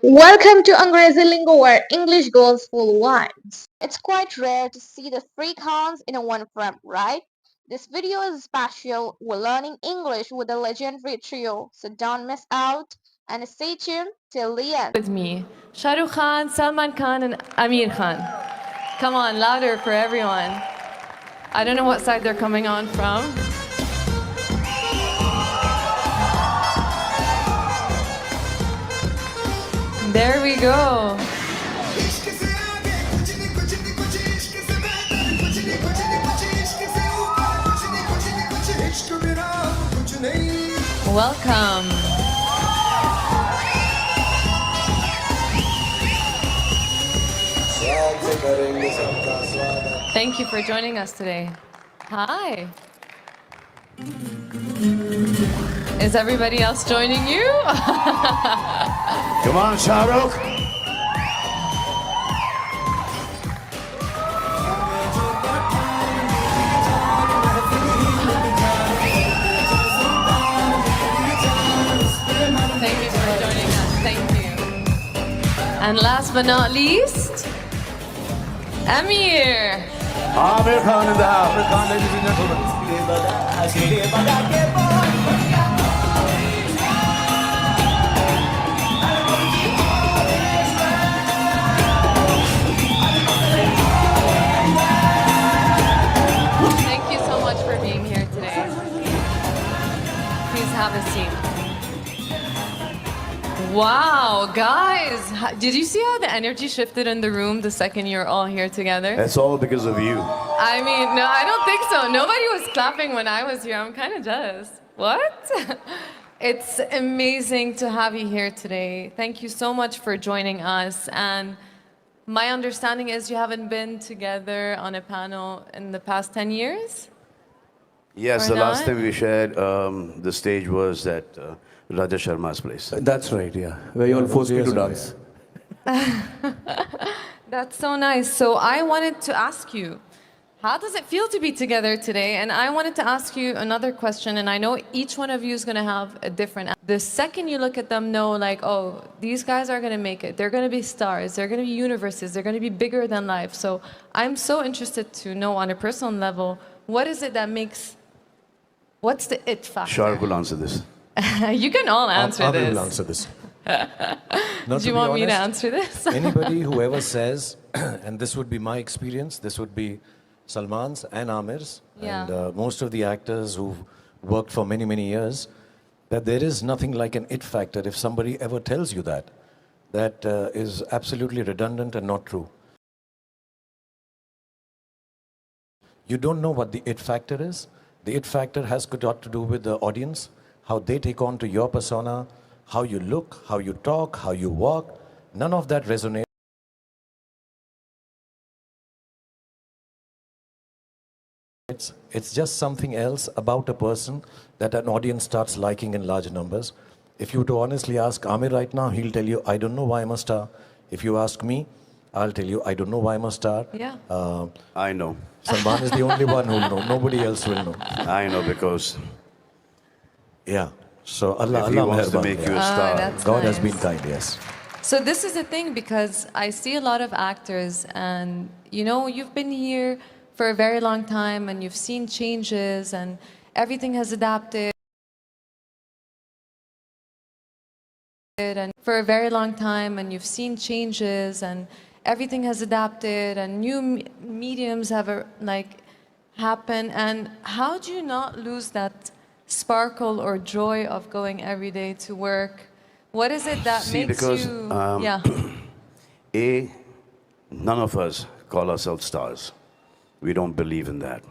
Welcome to Angreji Lingo where English goes full winds. It's quite rare to see the three Khans in a one frame, right? This video is special. We're learning English with a legendary trio, so don't miss out and stay tuned till the end. With me, Shah Rukh Khan, Salman Khan, and Aamir Khan. Come on, louder for everyone. I don't know what side they're coming on from. There we go. Welcome. Thank you for joining us today. Hi. Is everybody else joining you? Come on, Shahrukh. Thank you for joining us. Thank you. And last but not least, Amir. Aamir Khan in the house. Amir Khan, ladies and gentlemen. Thank you so much for being here today. Please have a seat. Wow, guys, did you see how the energy shifted in the room the second you're all here together? That's all because of you. I mean, no, I don't think so. Nobody was clapping when I was here. I'm kind of jealous. What? It's amazing to have you here today. Thank you so much for joining us. And my understanding is you haven't been together on a panel in the past 10 years? Yes, Or the last not? time we shared the stage was at Raja Sharma's place. That's right, yeah. Where you all forced me to dance. That's so nice. So I wanted to ask you, how does it feel to be together today? And I wanted to ask you another question, and I know each one of you is going to have a different. The second you look at them, know like, oh, these guys are going to make it. They're going to be stars. They're going to be universes. They're going to be bigger than life. So I'm so interested to know on a personal level, what is it that makes, what's the it factor? Shahrukh will answer this. You can all answer I this. will answer this. Do you want me to answer this? Anybody who ever says, and this would be my experience, this would be Salman's and Amir's, Yeah. and most of the actors who've worked for many, many years, that there is nothing like an it factor. If somebody ever tells you that, that is absolutely redundant and not true. You don't know what the it factor is. The it factor has got to do with the audience, how they take on to your persona, how you look, how you talk, how you walk. None of that resonates. It's just something else about a person that an audience starts liking in large numbers. If you were to honestly ask Amir right now, he'll tell you, I don't know why I'm a star. If you ask me, I'll tell you, I don't know why I'm a star. Yeah. I know. Salman is the only one who'll know. Nobody else will know. I know because Yeah. So Allah, if he Allah wants to meherban. make you a Ah, star, that's God has nice. been kind, yes. So this is the thing, because I see a lot of actors, and you know, you've been here for a very long time and you've seen changes and everything has adapted. And for a very long time and you've seen changes and everything has adapted and new mediums have like happened. And how do you not lose that sparkle or joy of going every day to work? What is it that See, makes because, you... yeah. None of us call ourselves stars. We don't believe in that.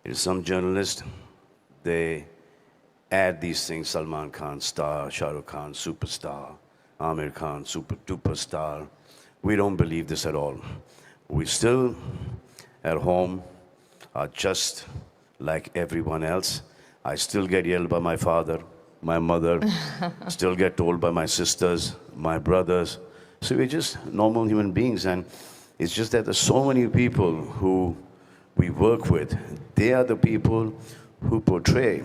There's some journalists, they add these things: Salman Khan, star; Shah Rukh Khan, superstar; Aamir Khan, duper star. We don't believe this at all. We still, at home, are just like everyone else. I still get yelled by my father, my mother, still get told by my sisters, my brothers. So we're just normal human beings, and it's just that there's so many people who we work with. They are the people who portray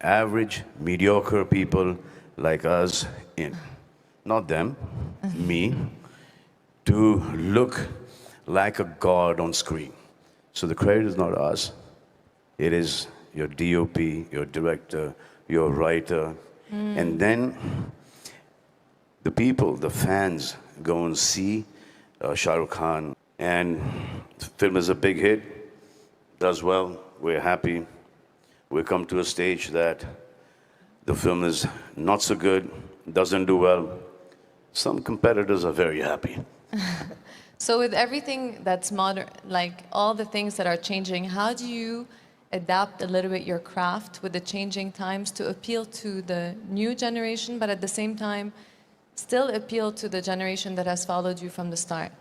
average, mediocre people like us in, not them, me, to look like a god on screen. So the credit is not us. It is your DOP, your director, your writer. And then the people, the fans, go and see Shah Rukh Khan. And the film is a big hit, does well, we're happy. We come to a stage that the film is not so good, doesn't do well. Some competitors are very happy. So with everything that's modern, like all the things that are changing, how do you adapt a little bit your craft with the changing times to appeal to the new generation, but at the same time, still appeal to the generation that has followed you from the start?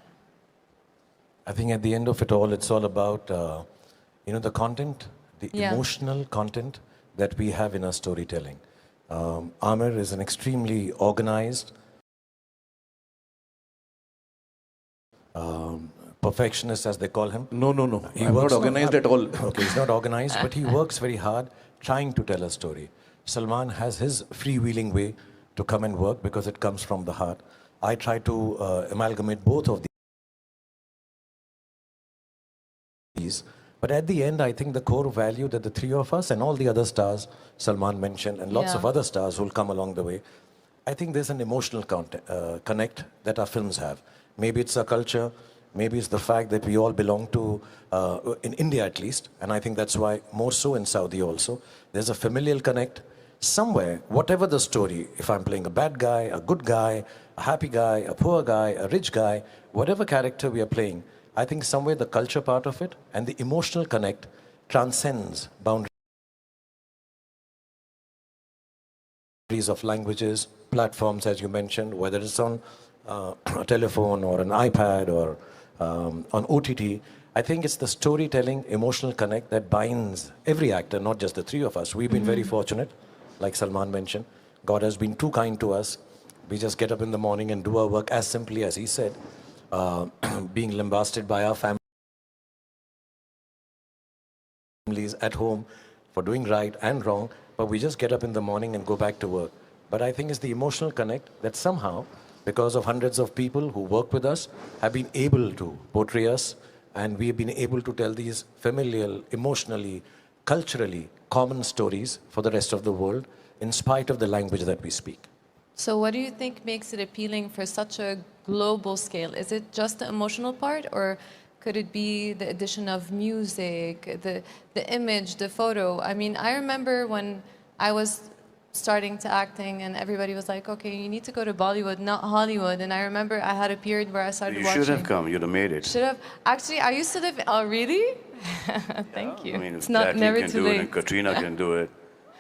I think at the end of it all, it's all about, the content, the Yeah. emotional content that we have in our storytelling. Amir is an extremely organized, perfectionist, as they call him. No, no, no. He I'm works not organized at all. Okay, he's not organized, but he works very hard trying to tell a story. Salman has his freewheeling way to come and work because it comes from the heart. I try to amalgamate both of these. But at the end, I think the core value that the three of us and all the other stars Salman mentioned and lots Yeah. of other stars who will come along the way, I think there's an emotional connect that our films have. Maybe it's our culture, maybe it's the fact that we all belong to, in India at least, and I think that's why more so in Saudi also, there's a familial connect. Somewhere, whatever the story, if I'm playing a bad guy, a good guy, a happy guy, a poor guy, a rich guy, whatever character we are playing, I think somewhere the culture part of it and the emotional connect transcends boundaries of languages, platforms, as you mentioned, whether it's on a telephone or an iPad or on OTT. I think it's the storytelling, emotional connect that binds every actor, not just the three of us. We've been very fortunate, like Salman mentioned. God has been too kind to us. We just get up in the morning and do our work as simply as he said, being lambasted by our families at home for doing right and wrong, but we just get up in the morning and go back to work. But I think it's the emotional connect that somehow, because of hundreds of people who work with us, have been able to portray us, and we've been able to tell these familial, emotionally, culturally common stories for the rest of the world, in spite of the language that we speak. So what do you think makes it appealing for such a global scale? Is it just the emotional part, or could it be the addition of music, the image, the photo? I mean, I remember when I was starting to acting and everybody was like, okay, you need to go to Bollywood, not Hollywood. And I remember I had a period where I started You watching. should have come, you'd have made it. Should have. Actually, I used to live, oh really? Thank you. I mean, It's if not Jackie never can too do it late. and Katrina can do it.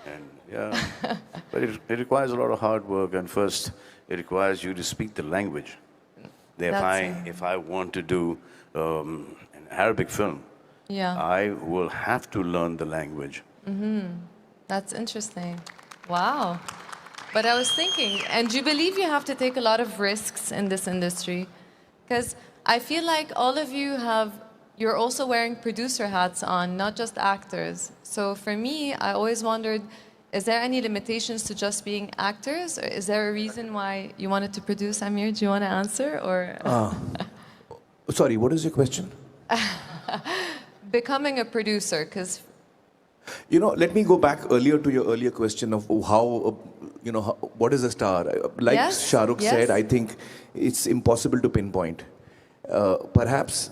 And yeah, but it requires a lot of hard work, and first it requires you to speak the language. If I want to do an Arabic film, Yeah. I will have to learn the language. That's interesting. Wow. But I was thinking, and do you believe you have to take a lot of risks in this industry? Because I feel like all of you you're also wearing producer hats on, not just actors. So for me, I always wondered, is there any limitations to just being actors? Or is there a reason why you wanted to produce? Amir, do you want to answer? Or Sorry, what is your question? becoming a producer, because Let me go back earlier to your earlier question of how, what is a star? Like Yes, Shah Rukh yes. said, I think it's impossible to pinpoint. Perhaps,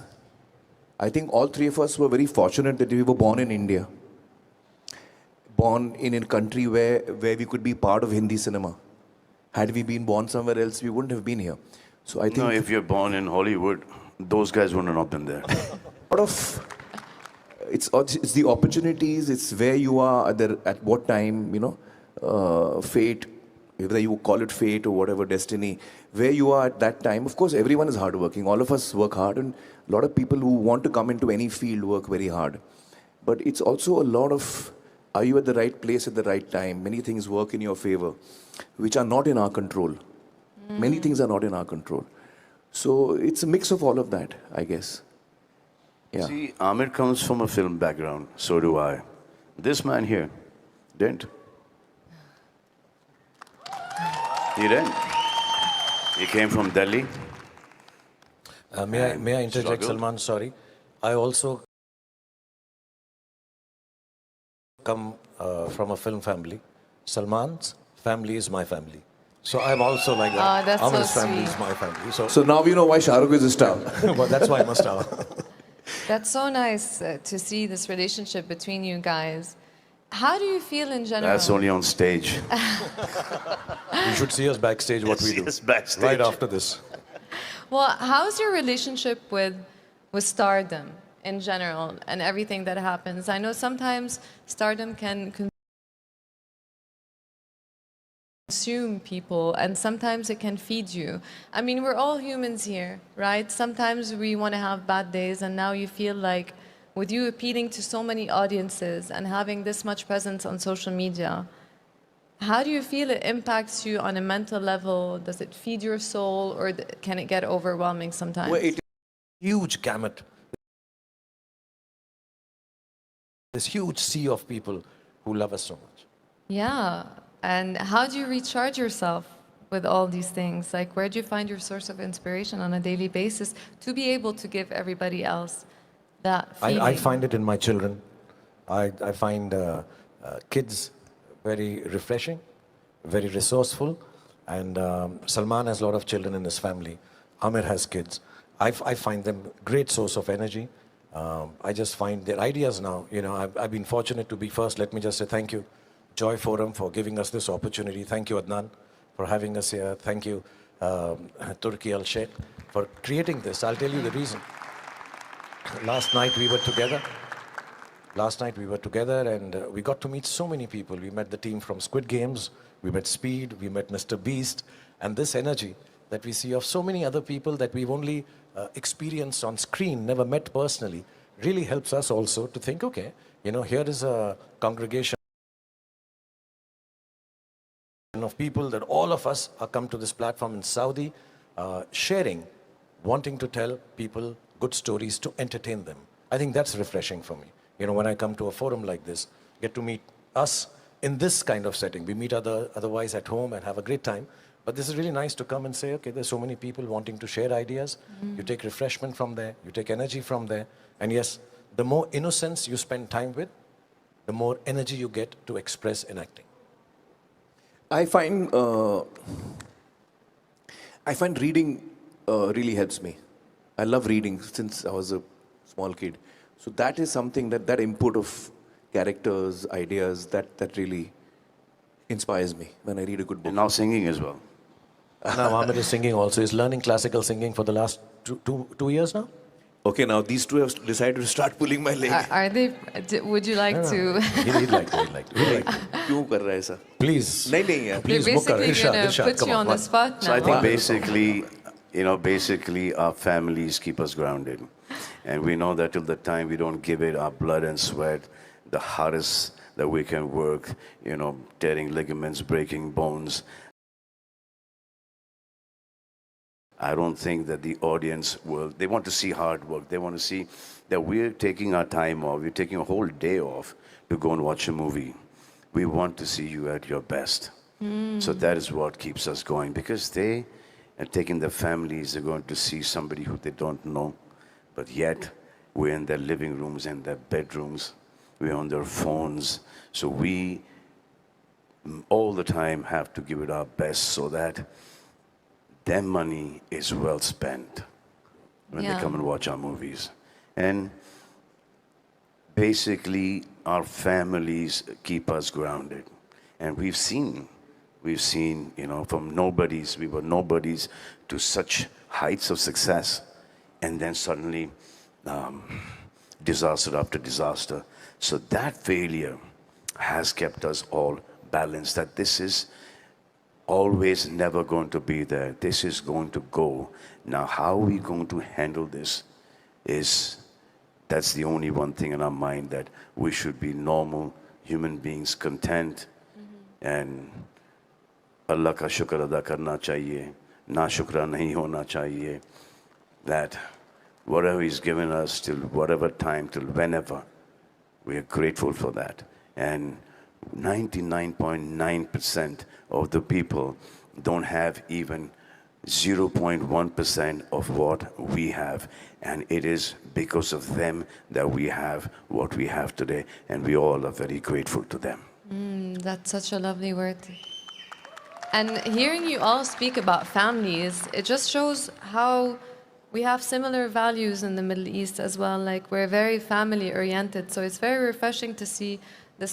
I think all three of us were very fortunate that we were born in India. Born in a country where we could be part of Hindi cinema. Had we been born somewhere else, we wouldn't have been here. So I think No, if you're born in Hollywood, those guys wouldn't have been there. lot of it's the opportunities, it's where you are at what time, fate, whether you call it fate or whatever, destiny, where you are at that time. Of course, everyone is hardworking. All of us work hard, and a lot of people who want to come into any field work very hard. But it's also a lot of, are you at the right place at the right time? Many things work in your favor, which are not in our control. Many things are not in our control. So it's a mix of all of that, I guess. Yeah. See, Amir comes from a film background, so do I. This man here didn't. He did. He came from Delhi. May I interject, struggled. Salman? Sorry. I also come from a film family. Salman's family is my family. So I'm also like that. Oh, that's so Amir's family sweet. is my family. So, So now we know why Shah Rukh is a star. but that's why I must have. That's so nice to see this relationship between you guys. How do you feel in general? That's only on stage. You should see us backstage what we See do. us backstage. Right after this. Well, how's your relationship with stardom in general and everything that happens? I know sometimes stardom can consume people and sometimes it can feed you. I mean, we're all humans here, right? Sometimes we want to have bad days, and now you feel like with you appealing to so many audiences and having this much presence on social media, how do you feel it impacts you on a mental level? Does it feed your soul, or can it get overwhelming sometimes? Well, it Huge gamut. This huge sea of people who love us so much. Yeah. And how do you recharge yourself with all these things? Like, where do you find your source of inspiration on a daily basis to be able to give everybody else that feeling? I find it in my children. I find kids very refreshing, very resourceful. And Salman has a lot of children in his family. Amir has kids. I find them great source of energy. I just find their ideas now. You know, I've been fortunate to be first. Let me just say thank you, Joy Forum, for giving us this opportunity. Thank you, Adnan, for having us here. Thank you, Turki Al Sheikh, for creating this. I'll tell you the reason. Last night we were together. And we got to meet so many people. We met the team from Squid Games, we met Speed, we met Mr. Beast, and this energy that we see of so many other people that we've only experienced on screen, never met personally, really helps us also to think, okay, you know, here is a congregation of people that all of us are come to this platform in Saudi, sharing, wanting to tell people good stories to entertain them. I think that's refreshing for me. You know, when I come to a forum like this, get to meet us in this kind of setting. We meet otherwise at home and have a great time. But this is really nice to come and say, okay, there's so many people wanting to share ideas. You take refreshment from there, you take energy from there. And yes, the more innocence you spend time with, the more energy you get to express in acting. I find reading really helps me. I love reading since I was a small kid. So that is something that input of characters, ideas, that really inspires me when I read a good book. And now singing as well. Now Amir is singing also. He's learning classical singing for the last two years now. Okay, now these two have decided to start pulling my leg. Are they? Would you like to? He'd like to. क्यों कर रहा है ऐसा? Please. नहीं यार. They're Please, Mukkar, basically Irshad, going to Irshad, put come you on, on the one. spot So I now. think basically our families keep us grounded. And we know that till the time we don't give it our blood and sweat, the hardest that we can work, you know, tearing ligaments, breaking bones. I don't think that the audience they want to see hard work. They want to see that we're taking our time off. We're taking a whole day off to go and watch a movie. We want to see you at your best. So that is what keeps us going, because they are taking their families, they're going to see somebody who they don't know, but yet we're in their living rooms and their bedrooms. We're on their phones. So we all the time have to give it our best so that their money is well spent when they come and watch our movies. And basically, our families keep us grounded. And we've seen, you know, from nobodies, we were nobodies to such heights of success. And then suddenly, disaster after disaster. So that failure has kept us all balanced, that this is always never going to be there. This is going to go. Now, how are we going to handle this that's the only one thing in our mind, that we should be normal human beings, content, and Allah ka shukr ada karna chahiye, na shukra nahi hona chahiye, that whatever He's given us till whatever time, till whenever, we are grateful for that. And 99.9% of the people don't have even 0.1% of what we have. And it is because of them that we have what we have today. And we all are very grateful to them. That's such a lovely word. And hearing you all speak about families, it just shows how we have similar values in the Middle East as well. Like, we're very family oriented. So it's very refreshing to see the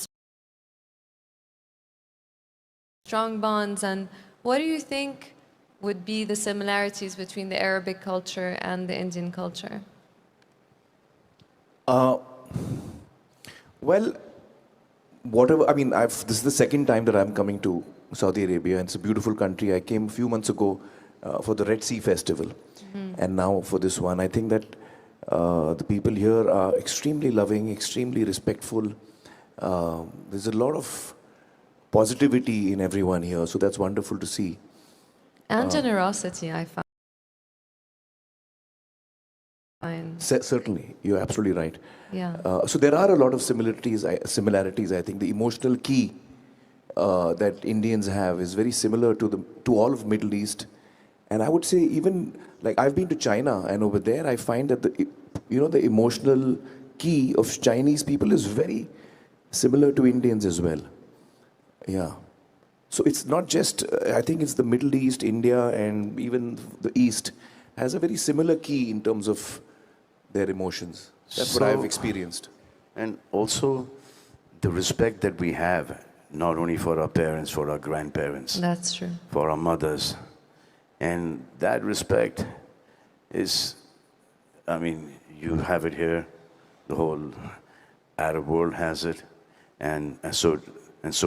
strong bonds. And what do you think would be the similarities between the Arabic culture and the Indian culture? Well, whatever, I mean, this is the second time that I'm coming to Saudi Arabia, and it's a beautiful country. I came a few months ago for the Red Sea Festival, and now for this one. I think that the people here are extremely loving, extremely respectful. There's a lot of positivity in everyone here, so that's wonderful to see. And generosity, I find. Certainly, you're absolutely right. Yeah. So there are a lot of similarities. I think the emotional key that Indians have is very similar to all of Middle East, and I would say even like I've been to China, and over there I find that the emotional key of Chinese people is very similar to Indians as well. Yeah. So it's not just, I think it's the Middle East, India, and even the East has a very similar key in terms of their emotions. That's what I've experienced. And also the respect that we have, not only for our parents, for our grandparents, That's true. for our mothers. And that respect is, I mean, you have it here, the whole Arab world has it, and so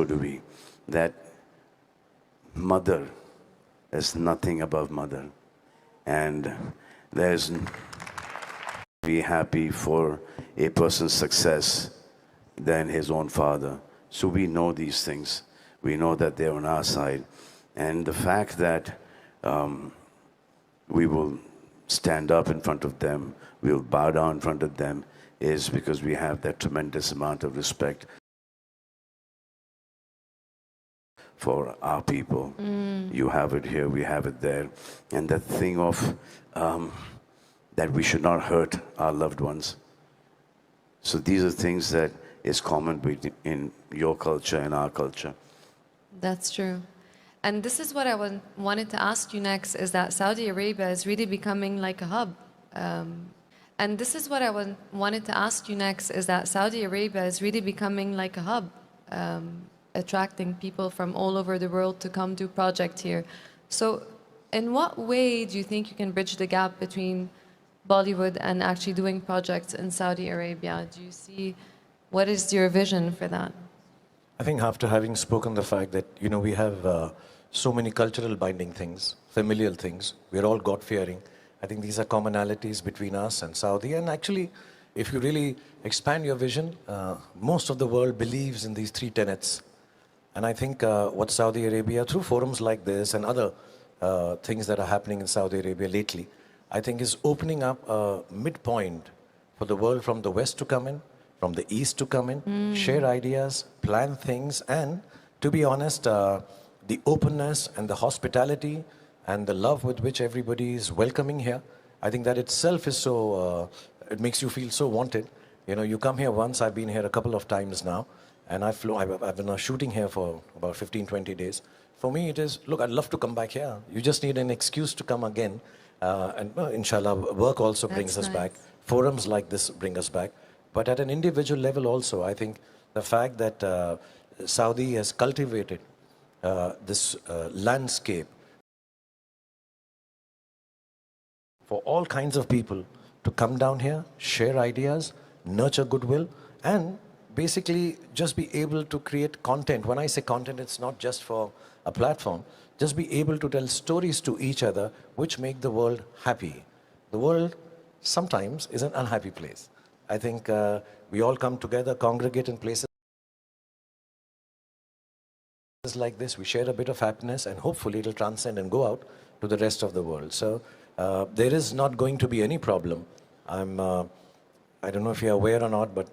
do we. That mother is nothing above mother. And there's be happy for a person's success than his own father. So we know these things. We know that they're on our side. And the fact that we will stand up in front of them, we'll bow down in front of them, is because we have that tremendous amount of respect for our people. You have it here, we have it there. And that thing of that we should not hurt our loved ones. So these are things that is common in your culture and our culture. That's true. And this is what I wanted to ask you next, is that Saudi Arabia is really becoming like a hub. And this is what I wanted to ask you next, is that Saudi Arabia is really becoming like a hub, attracting people from all over the world to come do project here. So in what way do you think you can bridge the gap between Bollywood and actually doing projects in Saudi Arabia? Do you see, what is your vision for that? I think after having spoken the fact that, we have so many cultural binding things, familial things, we're all God-fearing. I think these are commonalities between us and Saudi. And actually, if you really expand your vision, most of the world believes in these three tenets. And I think what Saudi Arabia, through forums like this and other things that are happening in Saudi Arabia lately, I think is opening up a midpoint for the world from the West to come in, from the East to come in, share ideas, plan things, and to be honest, the openness and the hospitality and the love with which everybody is welcoming here, I think that itself is so, it makes you feel so wanted. You come here once, I've been here a couple of times now, and I've been shooting here for about 15, 20 days. For me, it is, look, I'd love to come back here. You just need an excuse to come again. And inshallah, work also brings us back. Forums like this bring us back. But at an individual level also, I think the fact that Saudi has cultivated this landscape for all kinds of people to come down here, share ideas, nurture goodwill, and basically just be able to create content. When I say content, it's not just for a platform. Just be able to tell stories to each other which make the world happy. The world sometimes is an unhappy place. I think we all come together, congregate in places like this. We share a bit of happiness, and hopefully it'll transcend and go out to the rest of the world. So there is not going to be any problem. I don't know if you're aware or not, but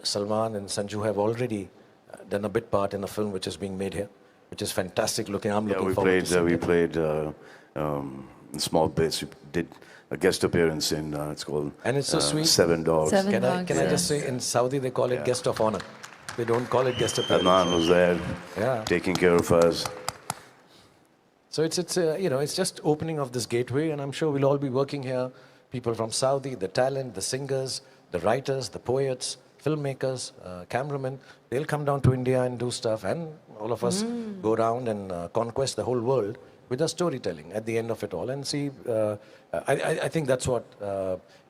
Salman and Sanju have already done a bit part in a film which is being made here. which is fantastic looking. I'm Yeah, looking we forward played. to seeing We it. played in small bits. We did a guest appearance in. It's called. And it's so sweet. Seven Dogs. Seven Can I Dogs, just say, yes. in Saudi they call it Yeah. guest of honor. They don't call it guest appearance. Adnan was there, Yeah. taking care of us. So it's just opening of this gateway, and I'm sure we'll all be working here. People from Saudi, the talent, the singers, the writers, the poets, filmmakers, cameramen, they'll come down to India and do stuff, and all of us go around and conquest the whole world with our storytelling at the end of it all. And see, I think that's what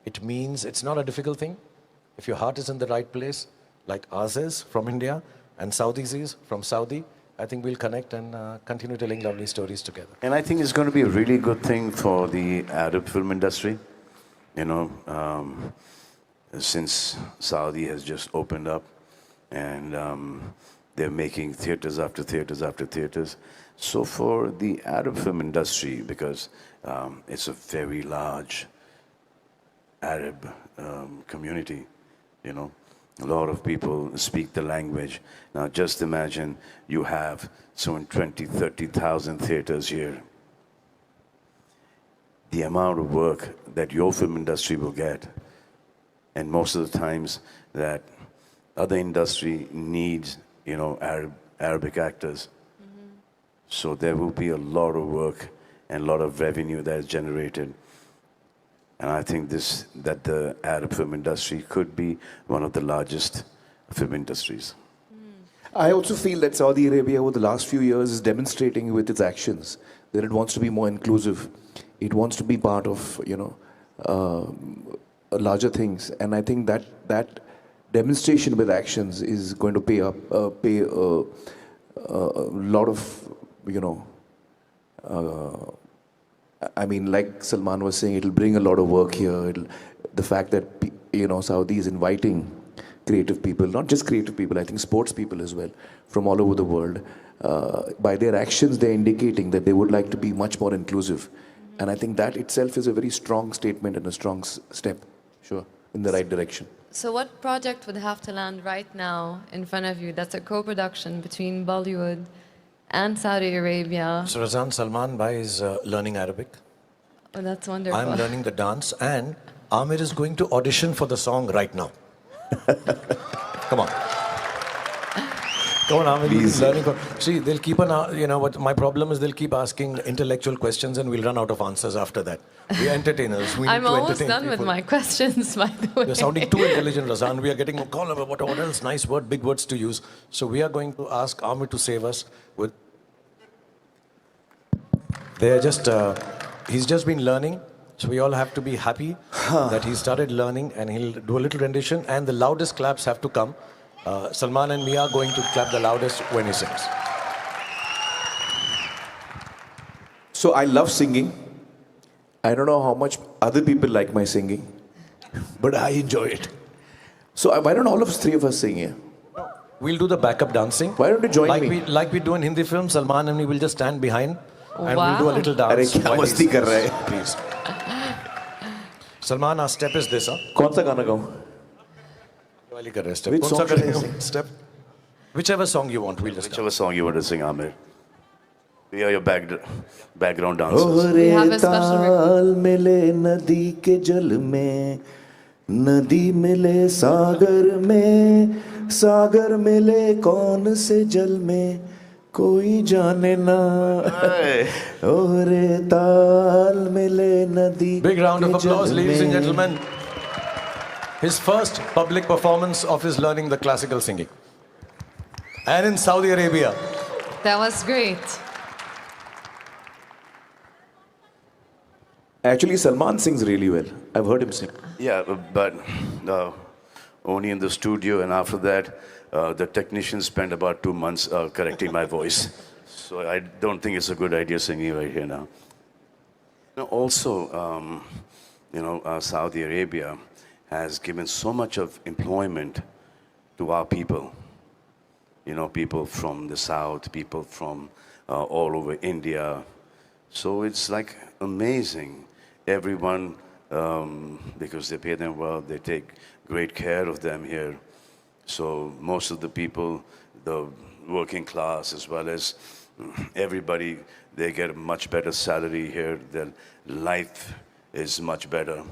it means. It's not a difficult thing. If your heart is in the right place, like ours is from India, and Saudis is from Saudi, I think we'll connect and continue telling lovely stories together. And I think it's going to be a really good thing for the Arab film industry. You know, since Saudi has just opened up, and they're making theaters after theaters after theaters. So for the Arab film industry, because it's a very large Arab community, you know, a lot of people speak the language. Now just imagine you have 20, 30,000 theaters here. The amount of work that your film industry will get, and most of the times that other industry needs, you know, Arabic actors. So there will be a lot of work and a lot of revenue that is generated. And I think that the Arab film industry could be one of the largest film industries. I also feel that Saudi Arabia over the last few years is demonstrating with its actions that it wants to be more inclusive. It wants to be part of, larger things. And I think that demonstration with actions is going to pay a lot of, I mean, like Salman was saying, it'll bring a lot of work here. The fact that, Saudi is inviting creative people, not just creative people, I think sports people as well, from all over the world. By their actions, they're indicating that they would like to be much more inclusive. And I think that itself is a very strong statement and a strong step, sure, in the right direction. So what project would have to land right now in front of you that's a co-production between Bollywood and Saudi Arabia? So Razan, Salman Bhai is learning Arabic. Oh, that's wonderful. I'm learning the dance, and Amir is going to audition for the song right now. Come on. Come on, Amir. Please. Learning see, they'll keep on, what my problem is, they'll keep asking intellectual questions and we'll run out of answers after that. We're entertainers. We I'm need to almost entertain done people. with my questions, by the way. You're sounding too intelligent, Razan. We are getting a call about what else, nice word, big words to use. So we are going to ask Amir to save us with... he's just been learning. So we all have to be happy that he started learning, and he'll do a little rendition, and the loudest claps have to come. Salman and me are going to clap the loudest when he sings. So I love singing. I don't know how much other people like my singing, but I enjoy it. So why don't all of us, three of us sing here? We'll do the backup dancing. Why don't you join me? Like we do in Hindi films, Salman and me will just stand behind and we'll do a little dance. अरे क्या मस्ती कर रहे हैं? Please. Salman, our step is this, huh? कौन सा गाना गाऊं? वाली कर रहे हैं step. Which कौन सा song should I करें sing? step? Whichever song you want, we'll just Whichever song you want to sing, Amir. We are your background dancers. We have a special ताल मिले नदी के जल में, नदी मिले सागर मिले कौन से जल में, कोई जाने ना. ओरे ताल मिले नदी. Big round of के applause, जल ladies and में. gentlemen. His first public performance of his learning the classical singing. And in Saudi Arabia. That was great. Actually, Salman sings really well. I've heard him sing. Yeah, but only in the studio, and after that, the technician spent about 2 months correcting my voice. So I don't think it's a good idea singing right here now. Also, Saudi Arabia has given so much of employment to our people. People from the south, people from all over India. So it's like amazing. Everyone, because they pay them well, they take great care of them here. So most of the people, the working class as well as Everybody, they get a much better salary here. Their life is much better.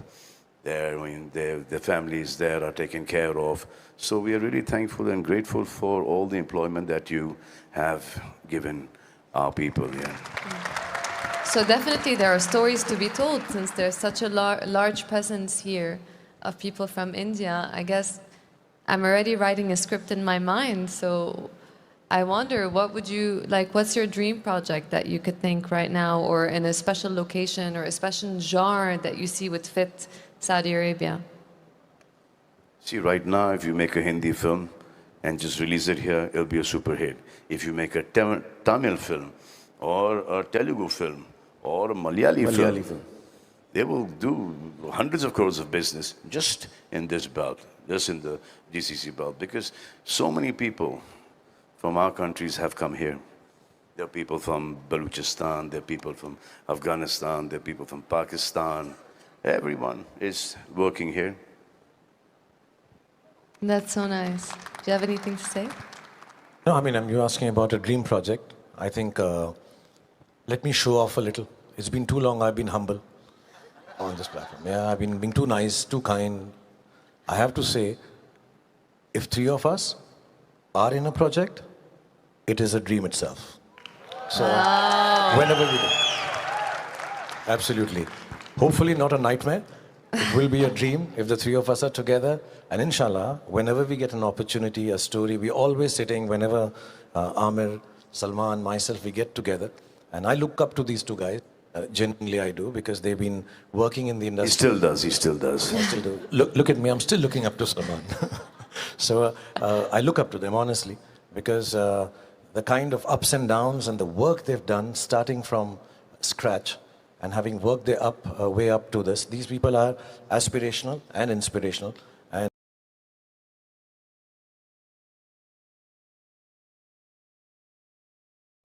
Their families there are taken care of. So we are really thankful and grateful for all the employment that you have given our people here. So definitely there are stories to be told since there's such a large presence here of people from India. I guess I'm already writing a script in my mind, so I wonder what's your dream project that you could think right now, or in a special location or a special genre that you see would fit Saudi Arabia? See, right now, if you make a Hindi film and just release it here, it'll be a super hit. If you make a Tamil film or a Telugu film or a Malayali film, they will do hundreds of crores of business just in this belt, just in the GCC belt, because so many people from our countries have come here. There are people from Balochistan, there are people from Afghanistan, there are people from Pakistan. Everyone is working here. That's so nice. Do you have anything to say? No, I mean, you're asking about a dream project. I think, let me show off a little. It's been too long I've been humble on this platform. Yeah, I've been being too nice, too kind. I have to say, if three of us are in a project, it is a dream itself. So, whenever we do. Absolutely. Hopefully not a nightmare. It will be a dream if the three of us are together. And inshallah, whenever we get an opportunity, a story, we're always sitting, whenever Amir, Salman, myself, we get together. And I look up to these two guys. Genuinely I do, because they've been working in the industry. He still does. I still do. Look at me, I'm still looking up to Salman. So I look up to them, honestly, because the kind of ups and downs and the work they've done, starting from scratch and having worked their way up to this, these people are aspirational and inspirational.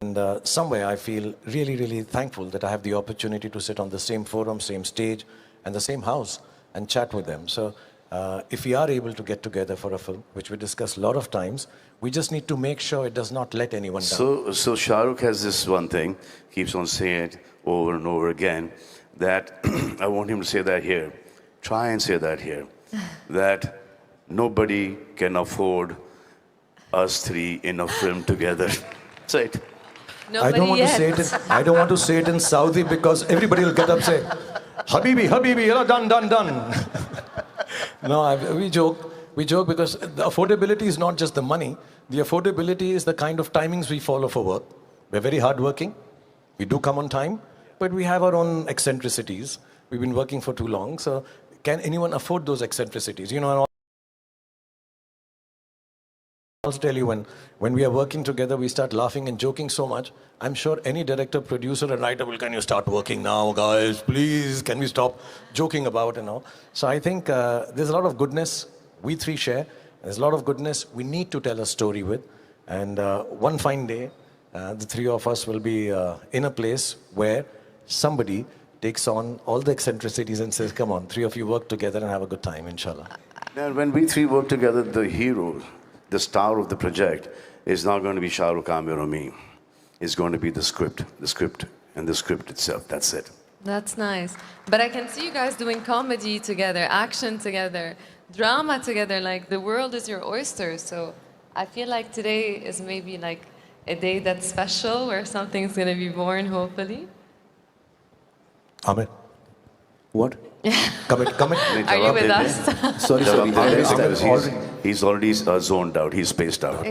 And somewhere I feel really, really thankful that I have the opportunity to sit on the same forum, same stage, and the same house and chat with them. So if we are able to get together for a film, which we discuss a lot of times, we just need to make sure it does not let anyone down. So Shahrukh has this one thing, keeps on saying it over and over again, that I want him to say that here. Try and say that here. That nobody can afford us three in a film together. Say it. Nobody I don't want yet. to say it in, I don't want to say it in Saudi, because everybody will get up and say, Habibi, Habibi, yalla, done. No, we joke because the affordability is not just the money. The affordability is the kind of timings we follow for work. We're very hardworking. We do come on time, but we have our own eccentricities. We've been working for too long. So can anyone afford those eccentricities? You know, and I'll tell you, when we are working together, we start laughing and joking so much. I'm sure any director, producer, and writer will, can you start working now, guys? Please, can we stop joking about and all? So I think there's a lot of goodness we three share. There's a lot of goodness we need to tell a story with. And one fine day, the three of us will be in a place where somebody takes on all the eccentricities and says, come on, three of you work together and have a good time, inshallah. Now, when we three work together, the hero, the star of the project, is not going to be Shah Rukh, Amir, or me. It's going to be the script, and the script itself. That's it. That's nice. But I can see you guys doing comedy together, action together, drama together. Like, the world is your oyster. So I feel like today is maybe like a day that's special, where something's going to be born, hopefully. Amir, What? come in. Are you with us? Sorry. He's already zoned out. He's spaced out.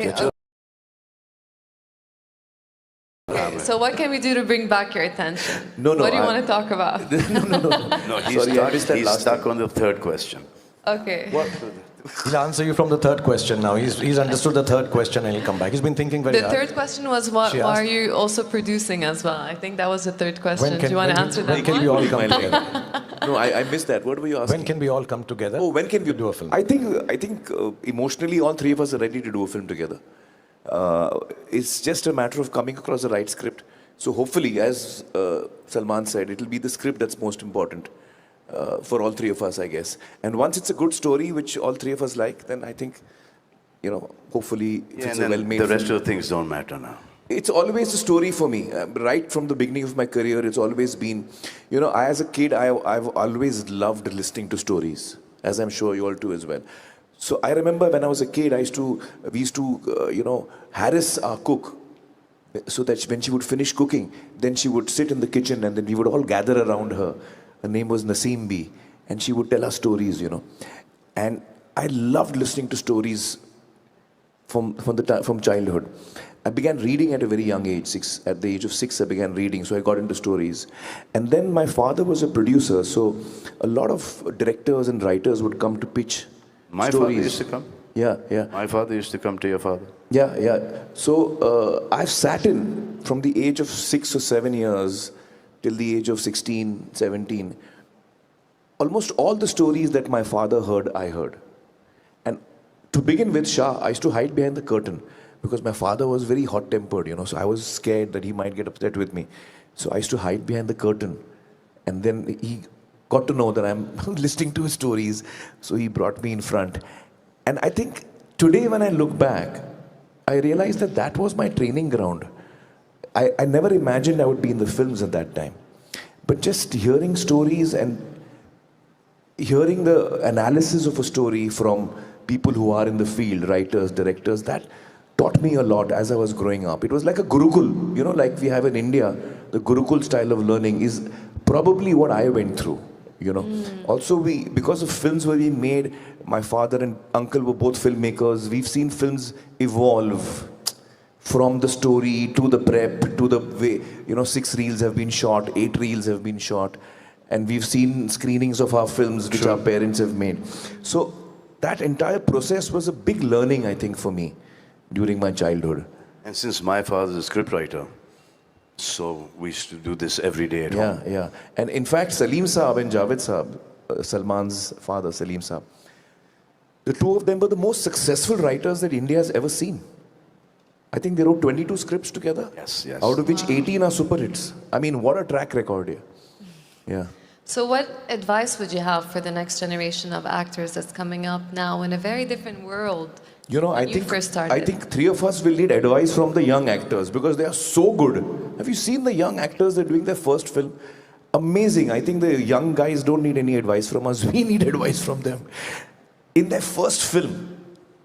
So what can we do to bring back your attention? No, What do you want to talk about? No, he's stuck on the third question. Okay. He'll answer you from the third question now. He's understood the third question and he'll come back. He's been thinking very The hard. third question was, why are you also producing as well? I think that was the third question. Do you want to answer that When can we all come together? No, I missed that. What were you asking? When can we all come together? Oh, when can we do a film? I think emotionally all three of us are ready to do a film together. It's just a matter of coming across the right script. So hopefully, as Salman said, it'll be the script that's most important for all three of us, I guess. And once it's a good story, which all three of us like, then I think, hopefully, if it's a well-made the rest film. of the things don't matter now. it's always a story for me. Right from the beginning of my career, it's always been, as a kid, I've always loved listening to stories, as I'm sure you all do as well. So I remember when I was a kid, we used to, harass our cook so that when she would finish cooking, then she would sit in the kitchen and then we would all gather around her. Her name was Naseem B. And she would tell us stories, And I loved listening to stories from childhood. I began reading at a very young age. At the age of 6, I began reading, so I got into stories. And then my father was a producer, so a lot of directors and writers would come to pitch My stories. father used to come. Yeah, yeah. My father used to come to your father. Yeah, yeah. So I've sat in from the age of 6 or 7 years till the age of 16, 17. Almost all the stories that my father heard, I heard. And to begin with, Shah, I used to hide behind the curtain because my father was very hot-tempered, so I was scared that he might get upset with me. So I used to hide behind the curtain. And then he got to know that I'm listening to his stories, so he brought me in front. And I think today when I look back, I realized that that was my training ground. I never imagined I would be in the films at that time. But just hearing stories and hearing the analysis of a story from people who are in the field, writers, directors, that taught me a lot as I was growing up. It was like a Gurukul, like we have in India. The Gurukul style of learning is probably what I went through, Also, because of films were being made, my father and uncle were both filmmakers. We've seen films evolve from the story to the prep to the way, 6 reels have been shot, 8 reels have been shot. And we've seen screenings of our films which our parents have made. So that entire process was a big learning, I think, for me during my childhood. And since my father is a scriptwriter, so we used to do this every day at home. Yeah. And in fact, Salim Saab and Javed Saab, Salman's father, Salim Saab, the two of them were the most successful writers that India has ever seen. I think they wrote 22 scripts together. Yes. Out of which 18 are super hits. I mean, what a track record here. Yeah. So what advice would you have for the next generation of actors that's coming up now in a very different world? I think 3 of us will need advice from the young actors because they are so good. Have you seen the young actors that are doing their first film? Amazing. I think the young guys don't need any advice from us. We need advice from them. In their first film,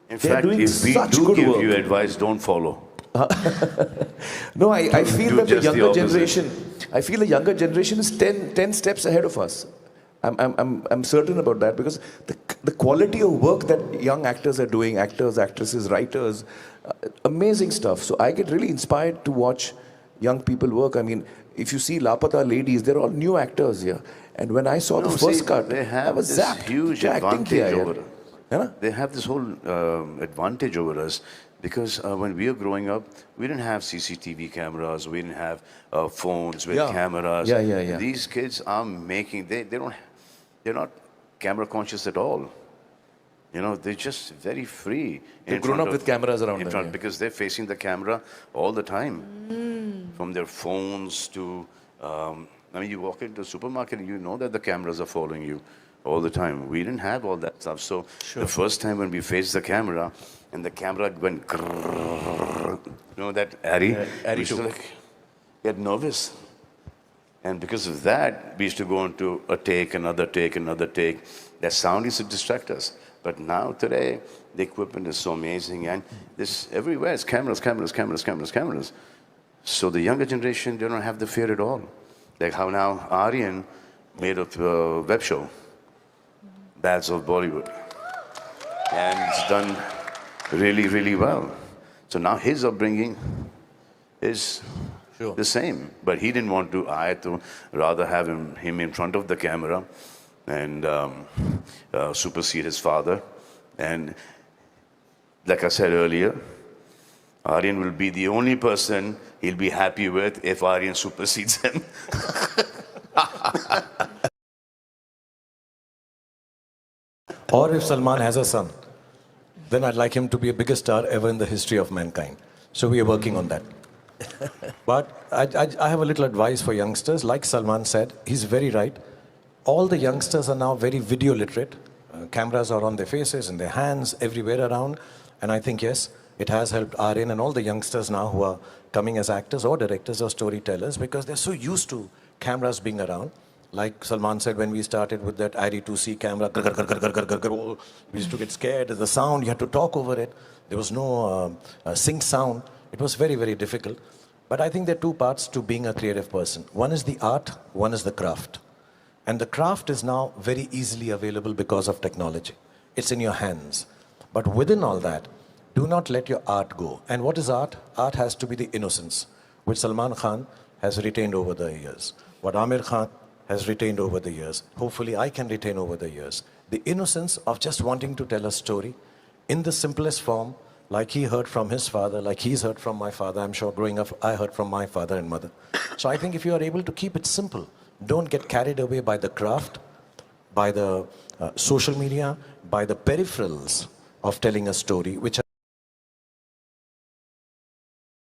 in fact, if we do give you advice, don't follow. No, I feel that the younger generation, is 10 steps ahead of us. I'm certain about that because the quality of work that young actors are doing, actors, actresses, writers, amazing stuff. So I get really inspired to watch young people work. I mean, if you see Lapata Ladies, they're all new actors here. And when I saw the first cut, they have I was this zapped. huge advantage over us. Yeah? They have this whole advantage over us because when we were growing up, we didn't have CCTV cameras, we didn't have phones with cameras. Yeah. These kids are making, they're not camera conscious at all. They're just very free. They've grown up with cameras around them. Because they're facing the camera all the time. From their phones to, you walk into a supermarket and you know that the cameras are following you all the time. We didn't have all that stuff. So the first time when we faced the camera and the camera went grrrr, that Harry? We used to get nervous. And because of that, we used to go into a take, another take, another take. That sound used to distract us. But now, today, the equipment is so amazing. And this everywhere is cameras. So the younger generation, they don't have the fear at all. Like how now Aryan made a web show, Bads of Bollywood. And it's done really, really well. So now his upbringing is the same. But he didn't want to, I had to rather have him in front of the camera and supersede his father. And like I said earlier, Aryan will be the only person he'll be happy with if Aryan supersedes him. Or if Salman has a son, then I'd like him to be the biggest star ever in the history of mankind. So we are working on that. But I have a little advice for youngsters. Like Salman said, he's very right. All the youngsters are now very video literate. Cameras are on their faces, in their hands, everywhere around. And I think, yes, It has helped Aryan and all the youngsters now who are coming as actors or directors or storytellers, because they're so used to cameras being around. Like Salman said, when we started with that ID2C camera, we used to get scared of the sound. You had to talk over it. There was no sync sound. It was very, very difficult. But I think there are two parts to being a creative person. One is the art, one is the craft. And the craft is now very easily available because of technology. It's in your hands. But within all that, do not let your art go. And what is art? Art has to be the innocence, which Salman Khan has retained over the years. What Aamir Khan has retained over the years. Hopefully I can retain over the years. The innocence of just wanting to tell a story in the simplest form, like he heard from his father, like he's heard from my father. I'm sure growing up, I heard from my father and mother. So I think if you are able to keep it simple, don't get carried away by the craft, by the social media, by the peripherals of telling a story, which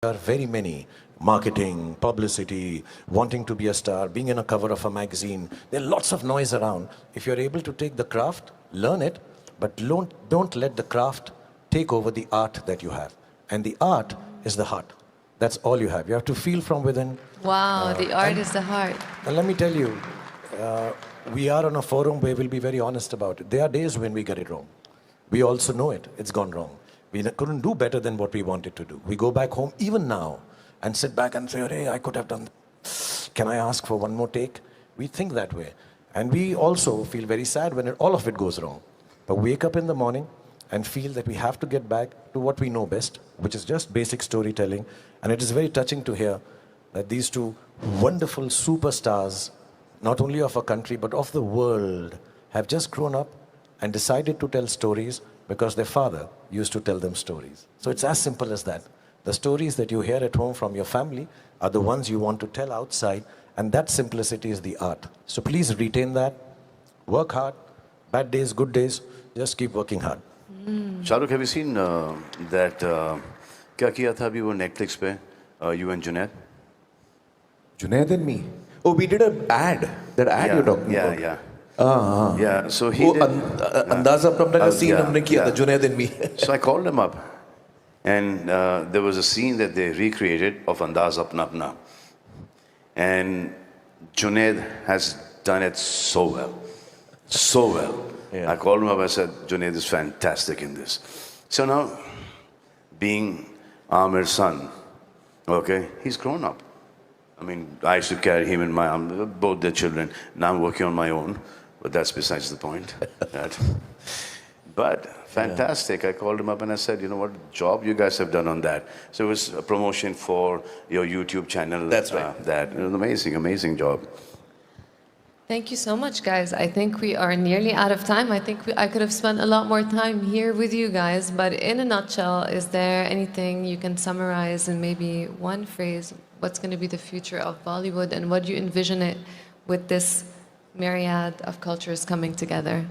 are very many. Marketing, publicity, wanting to be a star, being in a cover of a magazine. There are lots of noise around. If you're able to take the craft, learn it, but don't let the craft take over the art that you have. And the art is the heart. That's all you have. You have to feel from within. Wow, the art is the heart. And let me tell you, we are on a forum where we'll be very honest about it. There are days when we get it wrong. We also know it. It's gone wrong. We couldn't do better than what we wanted to do. We go back home, even now, and sit back and say, hey, I could have done that. Can I ask for one more take? We think that way. And we also feel very sad when all of it goes wrong. But wake up in the morning and feel that we have to get back to what we know best, which is just basic storytelling. And it is very touching to hear that these two wonderful superstars, not only of a country, but of the world, have just grown up and decided to tell stories because their father used to tell them stories. So it's as simple as that. The stories that you hear at home from your family are the ones you want to tell outside, and that simplicity is the art. So please retain that, work hard, bad days, good days, just keep working hard. Shahrukh, have you seen that, क्या किया था अभी वो Netflix पे, you and Junaid? Junaid and me. Oh, we did an ad. That ad you're talking about. Yeah. हाँ. Yeah, so he वो did, अंदाज़ा अपना का scene हमने किया था, Junaid and me. So I called him up, and there was a scene that they recreated of Andaz Apna Apna. And Junaid has done it so well. So well. Yeah. I called him up, I said, Junaid is fantastic in this. So now, being Amir's son, okay, he's grown up. I mean, I used to carry him in my arms, both their children. Now I'm working on my own, but that's besides the point. But fantastic. I called him up and I said, you know what job you guys have done on that. So it was a promotion for your YouTube channel. That's right. It was an amazing, amazing job. Thank you so much, guys. I think we are nearly out of time. I think I could have spent a lot more time here with you guys, but in a nutshell, is there anything you can summarize in maybe one phrase? What's going to be the future of Bollywood, and what do you envision it with this myriad of cultures coming together?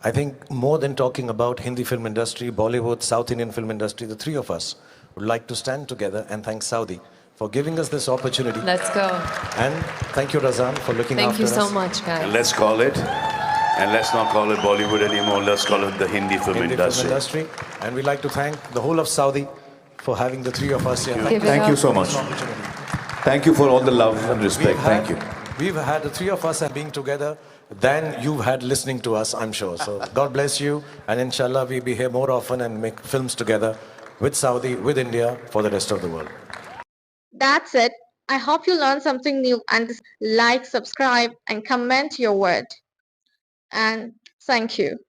I think more than talking about Hindi film industry, Bollywood, South Indian film industry, the three of us would like to stand together and thank Saudi for giving us this opportunity. Let's go. And thank you, Razan, for looking Thank after you us. so much, guys. And let's call it, and let's not call it Bollywood anymore, let's call it the Hindi film Hindi industry. film industry. And we'd like to thank the whole of Saudi for having the three of us here. Give it Thank you up. so much. Thank you for all the love and respect. Thank you. We've had the three of us being together than you've had listening to us, I'm sure. So God bless you. And inshallah, we'll be here more often and make films together with Saudi, with India, for the rest of the world. That's it. I hope you learned something new and like, subscribe and comment your word. And thank you.